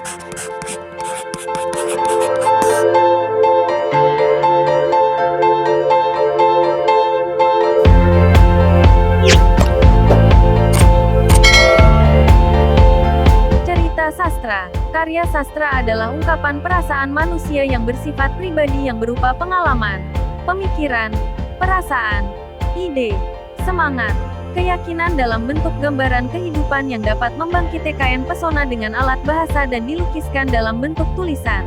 Cerita sastra. Karya sastra adalah ungkapan perasaan manusia yang bersifat pribadi yang berupa pengalaman, pemikiran, perasaan, ide, semangat, keyakinan dalam bentuk gambaran kehidupan yang dapat membangkitkan pesona dengan alat bahasa dan dilukiskan dalam bentuk tulisan.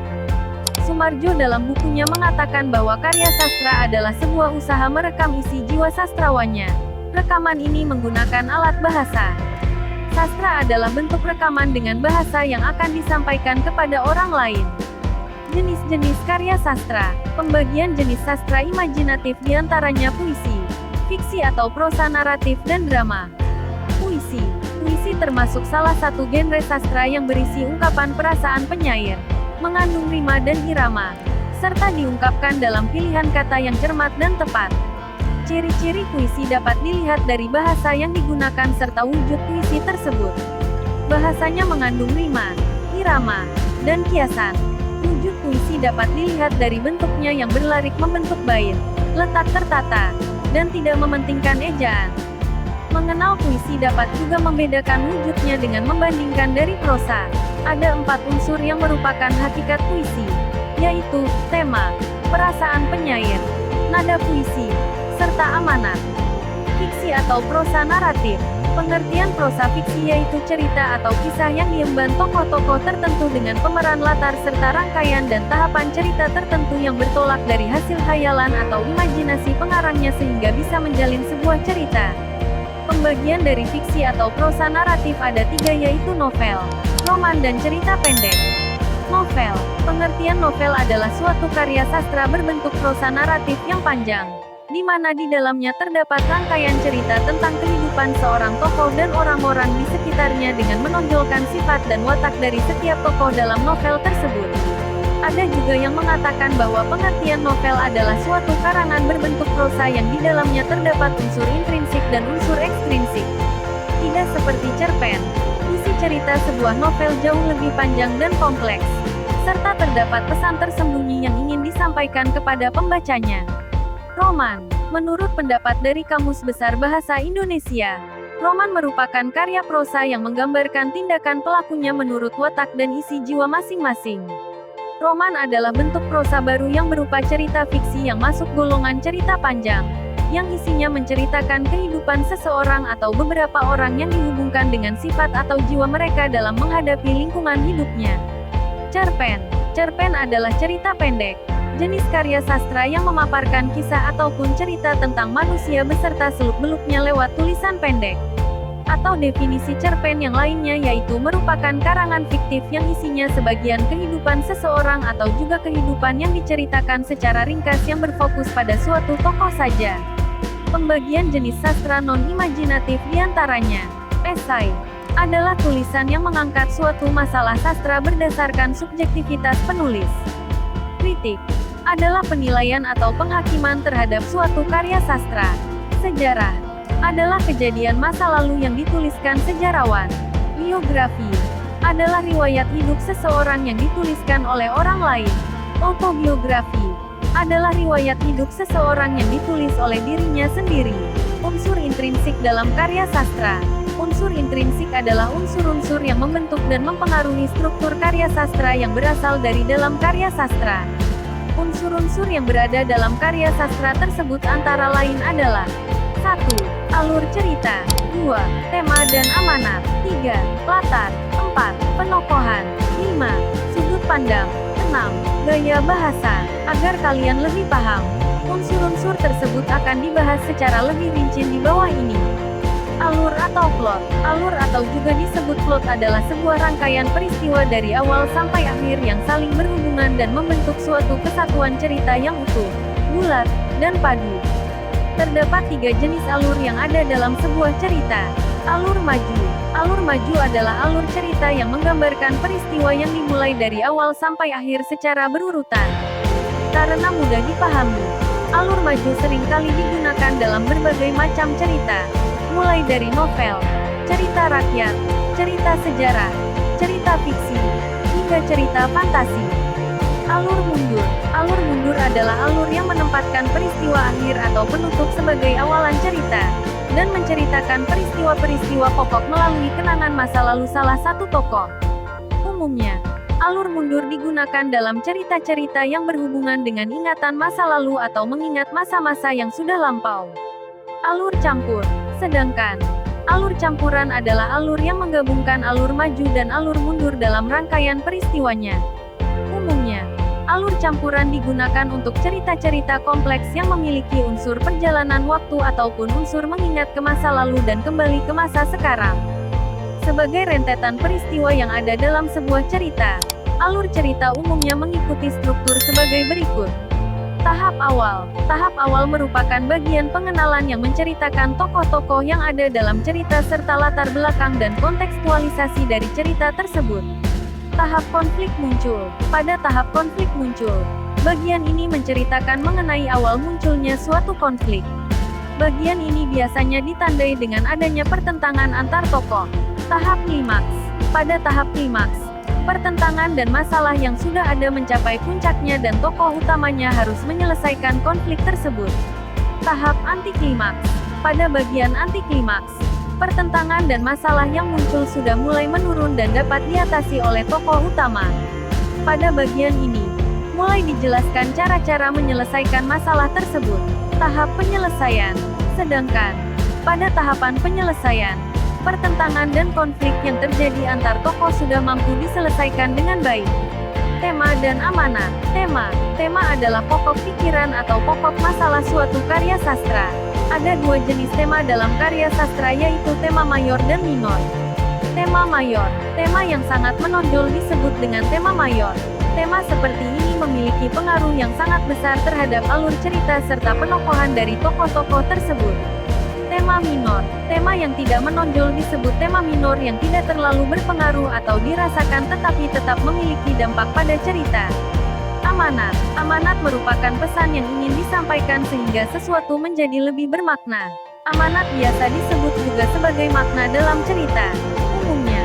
Sumarjo dalam bukunya mengatakan bahwa karya sastra adalah sebuah usaha merekam isi jiwa sastrawannya. Rekaman ini menggunakan alat bahasa. Sastra adalah bentuk rekaman dengan bahasa yang akan disampaikan kepada orang lain. Jenis-jenis karya sastra. Pembagian jenis sastra imajinatif diantaranya puisi, fiksi atau prosa naratif dan drama. Puisi. Puisi termasuk salah satu genre sastra yang berisi ungkapan perasaan penyair, mengandung rima dan irama, serta diungkapkan dalam pilihan kata yang cermat dan tepat. Ciri-ciri puisi dapat dilihat dari bahasa yang digunakan serta wujud puisi tersebut. Bahasanya mengandung rima, irama, dan kiasan. Wujud puisi dapat dilihat dari bentuknya yang berlarik membentuk bait, letak tertata, dan tidak mementingkan ejaan. Mengenal puisi dapat juga membedakan wujudnya dengan membandingkan dari prosa. Ada 4 unsur yang merupakan hakikat puisi, yaitu tema, perasaan penyair, nada puisi, serta amanat. Fiksi atau prosa naratif. Pengertian prosa fiksi yaitu cerita atau kisah yang diemban tokoh-tokoh tertentu dengan pemeran latar serta rangkaian dan tahapan cerita tertentu yang bertolak dari hasil khayalan atau imajinasi pengarangnya sehingga bisa menjalin sebuah cerita. Pembagian dari fiksi atau prosa naratif ada 3 yaitu novel, roman dan cerita pendek. Novel. Pengertian novel adalah suatu karya sastra berbentuk prosa naratif yang panjang, di mana di dalamnya terdapat rangkaian cerita tentang kehidupan seorang tokoh dan orang-orang di sekitarnya dengan menonjolkan sifat dan watak dari setiap tokoh dalam novel tersebut. Ada juga yang mengatakan bahwa pengertian novel adalah suatu karangan berbentuk prosa yang di dalamnya terdapat unsur intrinsik dan unsur ekstrinsik. Tidak seperti cerpen, isi cerita sebuah novel jauh lebih panjang dan kompleks, serta terdapat pesan tersembunyi yang ingin disampaikan kepada pembacanya. Roman. Menurut pendapat dari Kamus Besar Bahasa Indonesia, roman merupakan karya prosa yang menggambarkan tindakan pelakunya menurut watak dan isi jiwa masing-masing. Roman adalah bentuk prosa baru yang berupa cerita fiksi yang masuk golongan cerita panjang, yang isinya menceritakan kehidupan seseorang atau beberapa orang yang dihubungkan dengan sifat atau jiwa mereka dalam menghadapi lingkungan hidupnya. Cerpen. Cerpen adalah cerita pendek, jenis karya sastra yang memaparkan kisah ataupun cerita tentang manusia beserta seluk-beluknya lewat tulisan pendek. Atau definisi cerpen yang lainnya yaitu merupakan karangan fiktif yang isinya sebagian kehidupan seseorang atau juga kehidupan yang diceritakan secara ringkas yang berfokus pada suatu tokoh saja. Pembagian jenis sastra non-imajinatif diantaranya. Esai adalah tulisan yang mengangkat suatu masalah sastra berdasarkan subjektivitas penulis. Kritik adalah penilaian atau penghakiman terhadap suatu karya sastra. Sejarah adalah kejadian masa lalu yang dituliskan sejarawan. Biografi adalah riwayat hidup seseorang yang dituliskan oleh orang lain. Autobiografi adalah riwayat hidup seseorang yang ditulis oleh dirinya sendiri. Unsur intrinsik dalam karya sastra. Unsur intrinsik adalah unsur-unsur yang membentuk dan mempengaruhi struktur karya sastra yang berasal dari dalam karya sastra. Unsur-unsur yang berada dalam karya sastra tersebut antara lain adalah 1. Alur cerita 2. Tema dan amanat 3. Latar 4. Penokohan 5. Sudut pandang 6. Gaya bahasa. Agar kalian lebih paham, unsur-unsur tersebut akan dibahas secara lebih rinci di bawah ini. Alur atau plot. Alur atau juga disebut plot adalah sebuah rangkaian peristiwa dari awal sampai akhir yang saling berhubungan dan membentuk suatu kesatuan cerita yang utuh, bulat, dan padu. Terdapat 3 jenis alur yang ada dalam sebuah cerita. Alur maju. Alur maju adalah alur cerita yang menggambarkan peristiwa yang dimulai dari awal sampai akhir secara berurutan. Karena mudah dipahami, alur maju seringkali digunakan dalam berbagai macam cerita, mulai dari novel, cerita rakyat, cerita sejarah, cerita fiksi, hingga juga cerita fantasi. Alur mundur. Alur mundur adalah alur yang menempatkan peristiwa akhir atau penutup sebagai awalan cerita, dan menceritakan peristiwa-peristiwa pokok melalui kenangan masa lalu salah satu tokoh. Umumnya, alur mundur digunakan dalam cerita-cerita yang berhubungan dengan ingatan masa lalu atau mengingat masa-masa yang sudah lampau. Alur campur. Sedangkan, alur campuran adalah alur yang menggabungkan alur maju dan alur mundur dalam rangkaian peristiwanya. Umumnya, alur campuran digunakan untuk cerita-cerita kompleks yang memiliki unsur perjalanan waktu ataupun unsur mengingat ke masa lalu dan kembali ke masa sekarang. Sebagai rentetan peristiwa yang ada dalam sebuah cerita, alur cerita umumnya mengikuti struktur sebagai berikut. Tahap awal. Tahap awal merupakan bagian pengenalan yang menceritakan tokoh-tokoh yang ada dalam cerita serta latar belakang dan kontekstualisasi dari cerita tersebut. Tahap konflik muncul. Pada tahap konflik muncul, bagian ini menceritakan mengenai awal munculnya suatu konflik. Bagian ini biasanya ditandai dengan adanya pertentangan antar tokoh. Tahap klimaks. Pada tahap klimaks, pertentangan dan masalah yang sudah ada mencapai puncaknya dan tokoh utamanya harus menyelesaikan konflik tersebut. Tahap antiklimaks. Pada bagian antiklimaks, pertentangan dan masalah yang muncul sudah mulai menurun dan dapat diatasi oleh tokoh utama. Pada bagian ini, mulai dijelaskan cara-cara menyelesaikan masalah tersebut. Tahap penyelesaian. Sedangkan, pada tahapan penyelesaian, pertentangan dan konflik yang terjadi antar tokoh sudah mampu diselesaikan dengan baik. Tema dan amanat. Tema adalah pokok pikiran atau pokok masalah suatu karya sastra. Ada dua jenis tema dalam karya sastra, yaitu tema mayor dan minor. Tema mayor. Tema yang sangat menonjol disebut dengan tema mayor. Tema seperti ini memiliki pengaruh yang sangat besar terhadap alur cerita serta penokohan dari tokoh-tokoh tersebut. Tema minor. Tema yang tidak menonjol disebut tema minor yang tidak terlalu berpengaruh atau dirasakan tetapi tetap memiliki dampak pada cerita. Amanat. Amanat merupakan pesan yang ingin disampaikan sehingga sesuatu menjadi lebih bermakna. Amanat biasa disebut juga sebagai makna dalam cerita. Umumnya,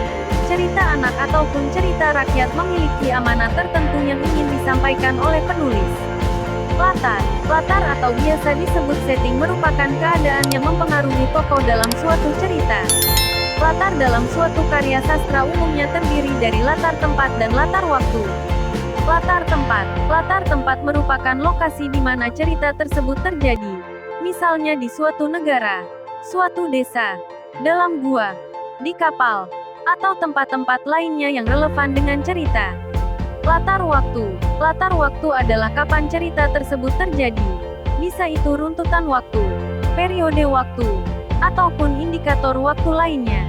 cerita anak ataupun cerita rakyat memiliki amanat tertentu yang ingin disampaikan oleh penulis. Latar. Latar atau biasa disebut setting merupakan keadaan yang mempengaruhi tokoh dalam suatu cerita. Latar dalam suatu karya sastra umumnya terdiri dari latar tempat dan latar waktu. Latar tempat. Latar tempat merupakan lokasi di mana cerita tersebut terjadi. Misalnya di suatu negara, suatu desa, dalam gua, di kapal, atau tempat-tempat lainnya yang relevan dengan cerita. Latar waktu. Latar waktu adalah kapan cerita tersebut terjadi. Bisa itu runtutan waktu, periode waktu, ataupun indikator waktu lainnya.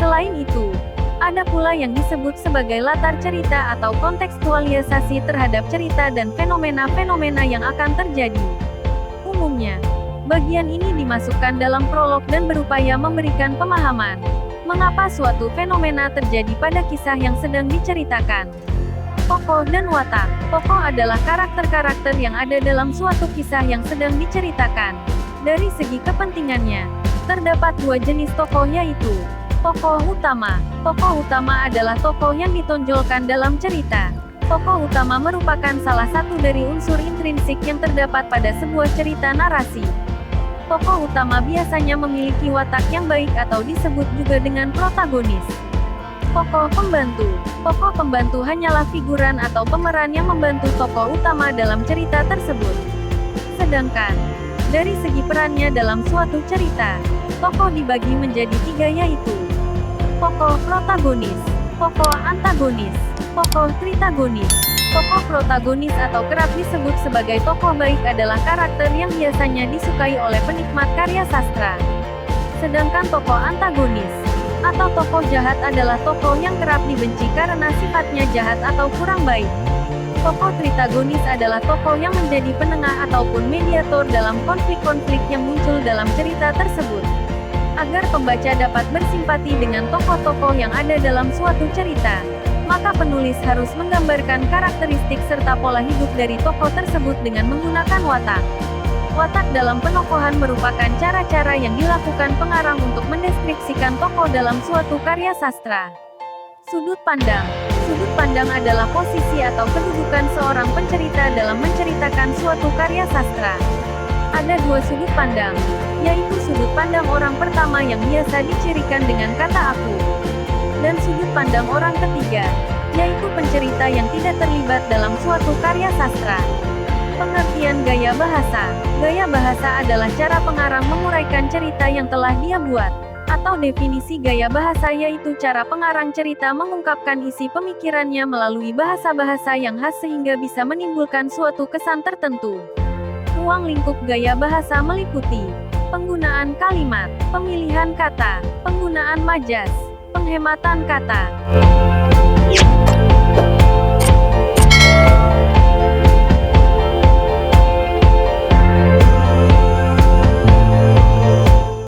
Selain itu, ada pula yang disebut sebagai latar cerita atau kontekstualisasi terhadap cerita dan fenomena-fenomena yang akan terjadi. Umumnya, bagian ini dimasukkan dalam prolog dan berupaya memberikan pemahaman mengapa suatu fenomena terjadi pada kisah yang sedang diceritakan. Tokoh dan watak. Tokoh adalah karakter-karakter yang ada dalam suatu kisah yang sedang diceritakan. Dari segi kepentingannya, terdapat dua jenis tokoh, yaitu tokoh utama. Tokoh utama adalah tokoh yang ditonjolkan dalam cerita. Tokoh utama merupakan salah satu dari unsur intrinsik yang terdapat pada sebuah cerita narasi. Tokoh utama biasanya memiliki watak yang baik atau disebut juga dengan protagonis. Tokoh pembantu. Tokoh pembantu hanyalah figuran atau pemeran yang membantu tokoh utama dalam cerita tersebut. Sedangkan, dari segi perannya dalam suatu cerita, tokoh dibagi menjadi tiga, yaitu tokoh protagonis, tokoh antagonis, tokoh tritagonis. Tokoh protagonis atau kerap disebut sebagai tokoh baik adalah karakter yang biasanya disukai oleh penikmat karya sastra. Sedangkan tokoh antagonis atau tokoh jahat adalah tokoh yang kerap dibenci karena sifatnya jahat atau kurang baik. Tokoh tritagonis adalah tokoh yang menjadi penengah ataupun mediator dalam konflik-konflik yang muncul dalam cerita tersebut. Agar pembaca dapat bersimpati dengan tokoh-tokoh yang ada dalam suatu cerita, maka penulis harus menggambarkan karakteristik serta pola hidup dari tokoh tersebut dengan menggunakan watak. Watak dalam penokohan merupakan cara-cara yang dilakukan pengarang untuk mendeskripsikan tokoh dalam suatu karya sastra. Sudut pandang. Sudut pandang adalah posisi atau kedudukan seorang pencerita dalam menceritakan suatu karya sastra. Ada dua sudut pandang, yaitu sudut pandang orang pertama yang biasa dicirikan dengan kata aku, dan sudut pandang orang ketiga, yaitu pencerita yang tidak terlibat dalam suatu karya sastra. Pengertian gaya bahasa. Gaya bahasa adalah cara pengarang menguraikan cerita yang telah dia buat. Atau definisi gaya bahasa yaitu cara pengarang cerita mengungkapkan isi pemikirannya melalui bahasa-bahasa yang khas sehingga bisa menimbulkan suatu kesan tertentu. Ruang lingkup gaya bahasa meliputi penggunaan kalimat, pemilihan kata, penggunaan majas, penghematan kata.